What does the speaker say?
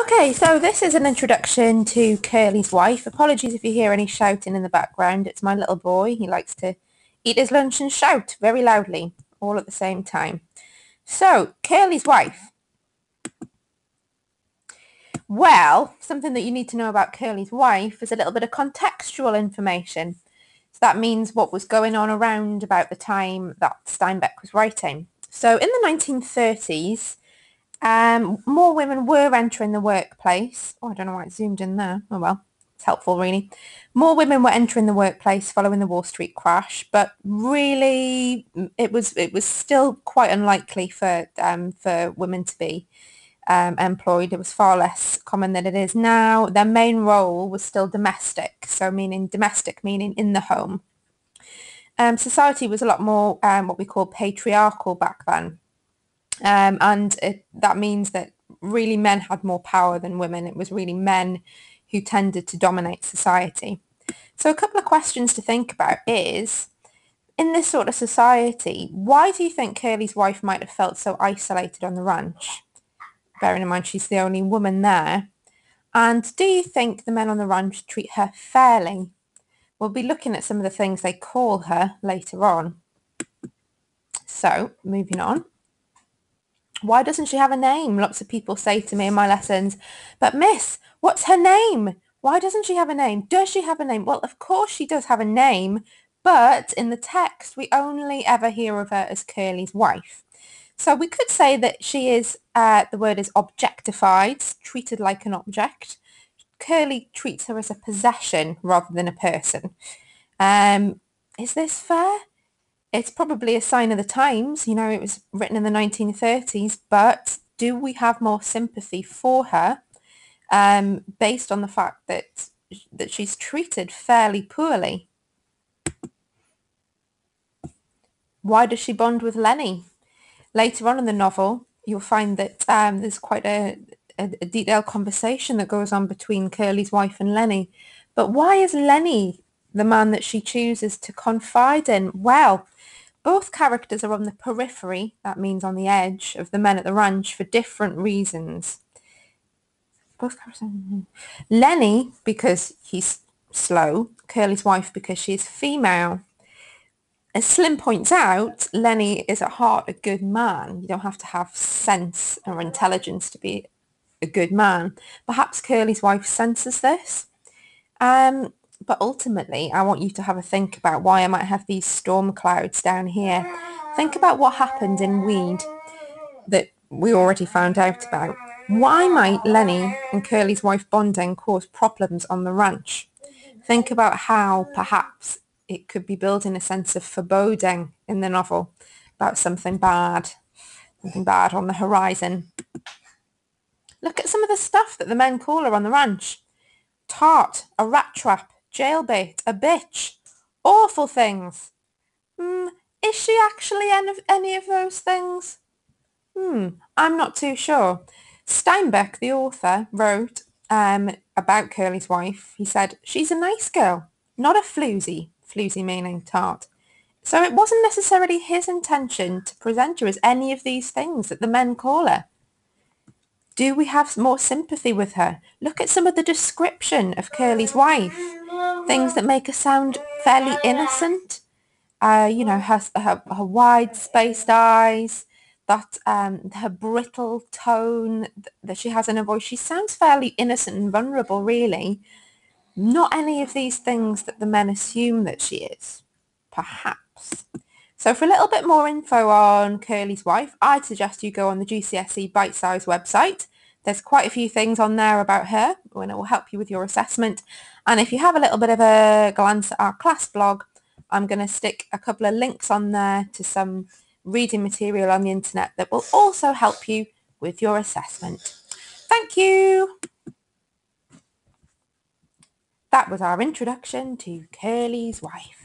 Okay, so this is an introduction to Curley's wife. Apologies if you hear any shouting in the background. It's my little boy. He likes to eat his lunch and shout very loudly, all at the same time. So, Curley's wife. Well, something that you need to know about Curley's wife is a little bit of contextual information. So that means what was going on around about the time that Steinbeck was writing. So in the 1930s, more women were entering the workplace. Oh, I don't know why it zoomed in there. Oh well, it's helpful really. More women were entering the workplace following the Wall Street crash, but really it was still quite unlikely for women to be employed. It was far less common than it is now. Their main role was still domestic, so meaning in the home. Society was a lot more what we call patriarchal back then. That means that really men had more power than women. It was really men who tended to dominate society. So a couple of questions to think about is, in this sort of society, why do you think Curley's wife might have felt so isolated on the ranch? Bearing in mind she's the only woman there. And do you think the men on the ranch treat her fairly? We'll be looking at some of the things they call her later on. So, moving on. Why doesn't she have a name? Lots of people say to me in my lessons, but miss, what's her name? Why doesn't she have a name? Does she have a name? Well, of course she does have a name, but in the text, we only ever hear of her as Curley's wife. So we could say that she is, the word is objectified, treated like an object. Curley treats her as a possession rather than a person. Is this fair? It's probably a sign of the times. You know, it was written in the 1930s, but do we have more sympathy for her based on the fact that she's treated fairly poorly? Why does she bond with Lenny? Later on in the novel, you'll find that there's quite a detailed conversation that goes on between Curley's wife and Lenny. But why is Lenny the man that she chooses to confide in? Well, both characters are on the periphery, that means on the edge, of the men at the ranch for different reasons. Both characters. Lenny, because he's slow. Curley's wife, because she's female. As Slim points out, Lenny is at heart a good man. You don't have to have sense or intelligence to be a good man. Perhaps Curley's wife senses this. But ultimately, I want you to have a think about why I might have these storm clouds down here. Think about what happened in Weed that we already found out about. Why might Lenny and Curley's wife bonding cause problems on the ranch? Think about how perhaps it could be building a sense of foreboding in the novel about something bad on the horizon. Look at some of the stuff that the men call her on the ranch. Tart, a rat trap, jailbait, a bitch. Awful things. Is she actually any of those things? I'm not too sure. Steinbeck, the author, wrote about Curley's wife. He said, she's a nice girl, not a floozy. Floozy meaning tart. So it wasn't necessarily his intention to present her as any of these things that the men call her. Do we have more sympathy with her? Look at some of the description of Curley's wife. Things that make her sound fairly innocent. Her wide-spaced eyes, that her brittle tone that she has in her voice. She sounds fairly innocent and vulnerable, really. Not any of these things that the men assume that she is, perhaps. So for a little bit more info on Curley's wife, I'd suggest you go on the GCSE Bite Size website. There's quite a few things on there about her, and it will help you with your assessment. And if you have a little bit of a glance at our class blog, I'm going to stick a couple of links on there to some reading material on the internet that will also help you with your assessment. Thank you. That was our introduction to Curley's wife.